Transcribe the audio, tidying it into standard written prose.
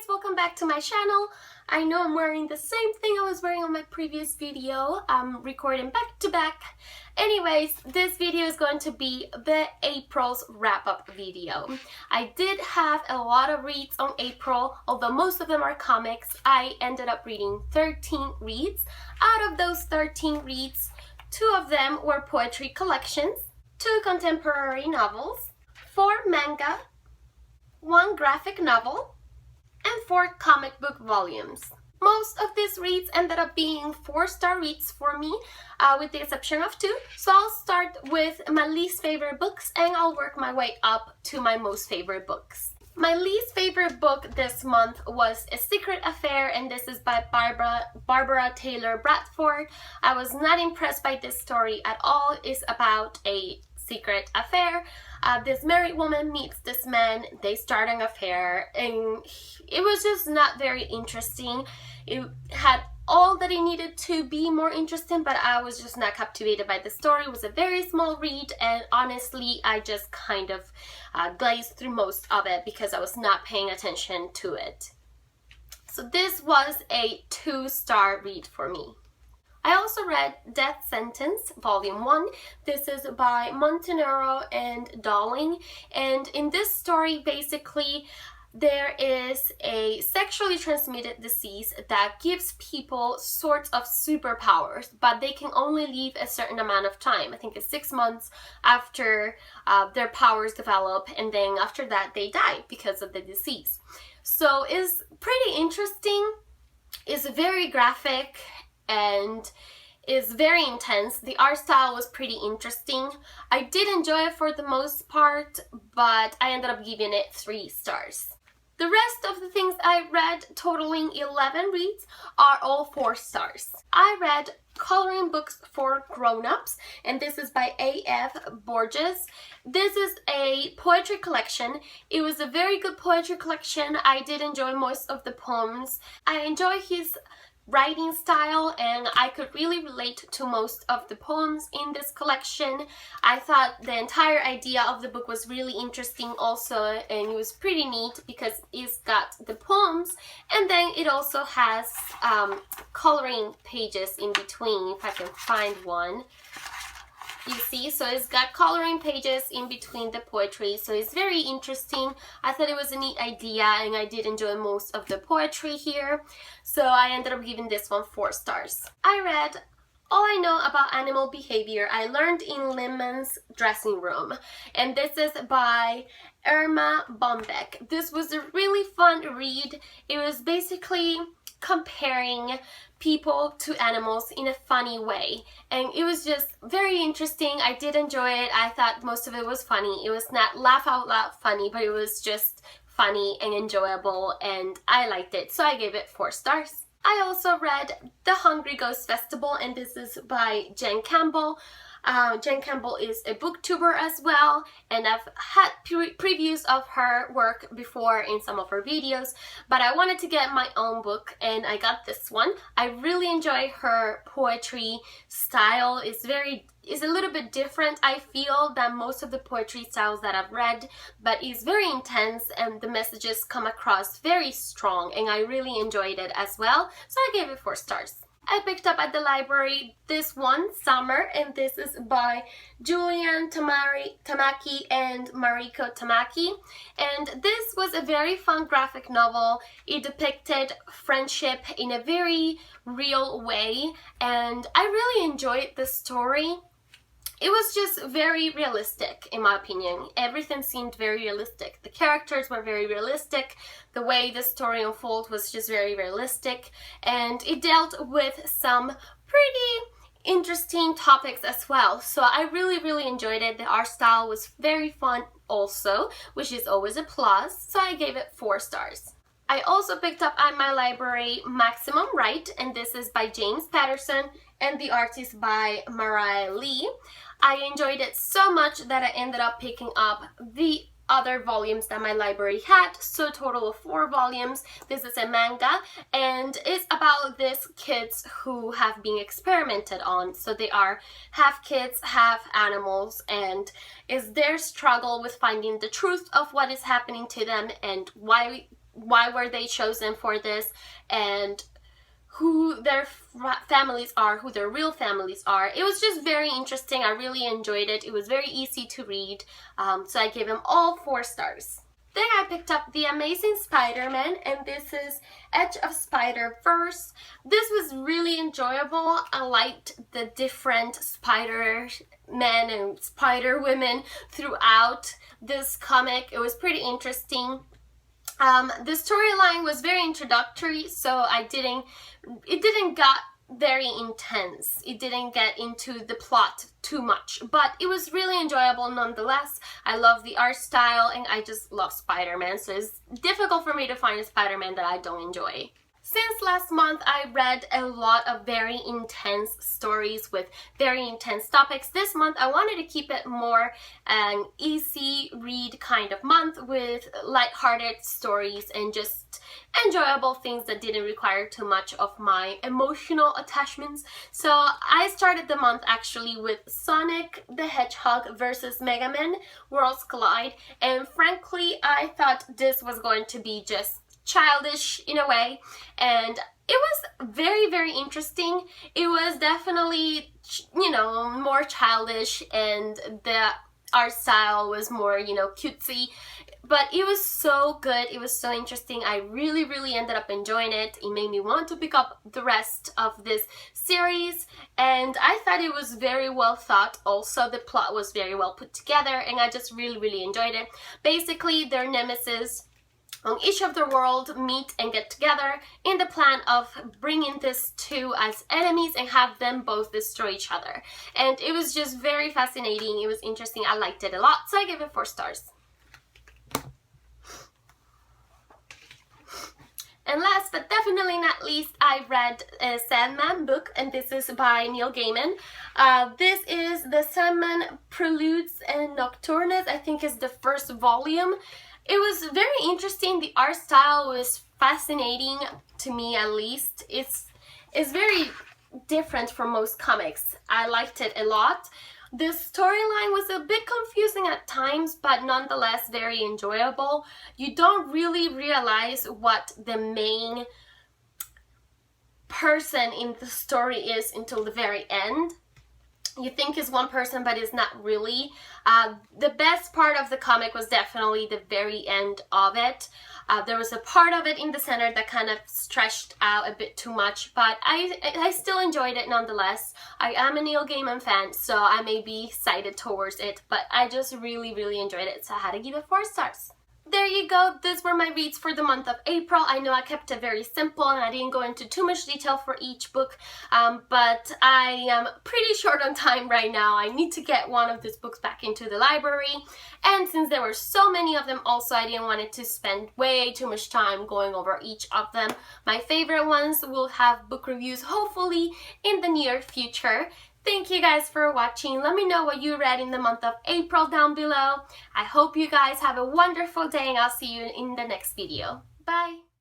welcome back to my channel. I know I'm wearing the same thing I was wearing on my previous video. I'm recording back to back. Anyways, this video is going to be the April's wrap-up video. I did have a lot of reads on April, although most of them are comics. I ended up reading 13 reads. Out of those 13 reads, 2 of them were poetry collections, 2 contemporary novels, 4 manga, 1 graphic novel, and 4 comic book volumes. Most of these reads ended up being 4-star reads for me, with the exception of 2. So I'll start with my least favorite books and I'll work my way up to my most favorite books. My least favorite book this month was A Secret Affair, and this is by Barbara Taylor Bradford. I was not impressed by this story at all. It's about a secret affair. This married woman meets this man, they start an affair, and it was just not very interesting. It had all that it needed to be more interesting, but I was just not captivated by the story. It was a very small read, and honestly I just kind of glazed through most of it because I was not paying attention to it. So this was a 2-star read for me. I also read Death Sentence, Volume 1. This is by Montanaro and Dowling, and in this story, basically, there is a sexually transmitted disease that gives people sorts of superpowers, but they can only live a certain amount of time. I think it's 6 months after their powers develop, and then after that they die because of the disease. So it's pretty interesting. It's very graphic and is very intense. The art style was pretty interesting. I did enjoy it for the most part, but I ended up giving it 3 stars. The rest of the things I read, totaling 11 reads, are all 4 stars. I read Coloring Books for Grown-Ups, and this is by A.F. Borges. This is a poetry collection. It was a very good poetry collection. I did enjoy most of the poems. I enjoy his writing style, and I could really relate to most of the poems in this collection. I thought the entire idea of the book was really interesting also, and it was pretty neat because it's got the poems and then it also has coloring pages in between, if I can find one. You see, so it's got coloring pages in between the poetry, so it's very interesting. I thought it was a neat idea, and I did enjoy most of the poetry here, so I ended up giving this one 4 stars. I read All I Know About Animal Behavior I Learned in Lemon's Dressing Room, and this is by Irma Bombeck. This was a really fun read. It was basically comparing people to animals in a funny way, and it was just very interesting. I did enjoy it. I thought most of it was funny. It was not laugh out loud funny, but it was just funny and enjoyable, and I liked it, so I gave it 4 stars. I also read The Hungry Ghost Festival, and this is by Jen Campbell. Jen Campbell is a booktuber as well, and I've had previews of her work before in some of her videos, but I wanted to get my own book and I got this one. I really enjoy her poetry style. It's a little bit different, I feel, than most of the poetry styles that I've read, but it's very intense and the messages come across very strong, and I really enjoyed it as well, so I gave it 4 stars. I picked up at the library this one, Summer, and this is by Julian Tamaki and Mariko Tamaki. And this was a very fun graphic novel. It depicted friendship in a very real way, and I really enjoyed the story. It was just very realistic, in my opinion. Everything seemed very realistic. The characters were very realistic. The way the story unfolded was just very realistic. And it dealt with some pretty interesting topics as well. So I really enjoyed it. The art style was very fun also, which is always a plus. So I gave it 4 stars. I also picked up at my library Maximum Right, and this is by James Patterson, and the art is by Mariah Lee. I enjoyed it so much that I ended up picking up the other volumes that my library had, so a total of 4 volumes. This is a manga, and it's about these kids who have been experimented on. So they are half kids, half animals, and it's their struggle with finding the truth of what is happening to them and why why were they chosen for this, and who their families are, who their real families are. It was just very interesting. I really enjoyed it. It was very easy to read, so I gave them all 4 stars. Then I picked up The Amazing Spider-Man, and this is Edge of Spider-Verse. This was really enjoyable. I liked the different Spider-Men and Spider-Women throughout this comic. It was pretty interesting. The storyline was very introductory, so it didn't get very intense. It didn't get into the plot too much, but it was really enjoyable nonetheless. I love the art style, and I just love Spider-Man, so it's difficult for me to find a Spider-Man that I don't enjoy. Since last month, I read a lot of very intense stories with very intense topics. This month, I wanted to keep it more an easy read kind of month with lighthearted stories and just enjoyable things that didn't require too much of my emotional attachments. So I started the month actually with Sonic the Hedgehog versus Mega Man Worlds Collide, and frankly, I thought this was going to be just childish in a way, and it was very, very interesting. It was definitely, you know, more childish, and the art style was more, you know, cutesy, but it was so good. It was so interesting. I really, really ended up enjoying it. It made me want to pick up the rest of this series, and I thought it was very well thought. Also, the plot was very well put together, and I just really, really enjoyed it. Basically, their nemesis on each of the world meet and get together in the plan of bringing these two as enemies and have them both destroy each other. And it was just very fascinating. It was interesting. I liked it a lot, so I gave it 4 stars. And last but definitely not least, I read a Sandman book, and this is by Neil Gaiman. This is the Sandman Preludes and Nocturnes. I think is the first volume. It was very interesting. The art style was fascinating to me, at least. It's very different from most comics. I liked it a lot. The storyline was a bit confusing at times, but nonetheless very enjoyable. You don't really realize what the main person in the story is until the very end. You think it's one person, but it's not really. The best part of the comic was definitely the very end of it. There was a part of it in the center that kind of stretched out a bit too much, but I still enjoyed it nonetheless. I am a Neil Gaiman fan, so I may be sided towards it, but I just really, really enjoyed it, so I had to give it 4 stars. There you go. These were my reads for the month of April. I know I kept it very simple and I didn't go into too much detail for each book, but I am pretty short on time right now. I need to get one of these books back into the library, and since there were so many of them also, I didn't want it to spend way too much time going over each of them. My favorite ones will have book reviews hopefully in the near future. Thank you guys for watching. Let me know what you read in the month of April down below. I hope you guys have a wonderful day, and I'll see you in the next video. Bye!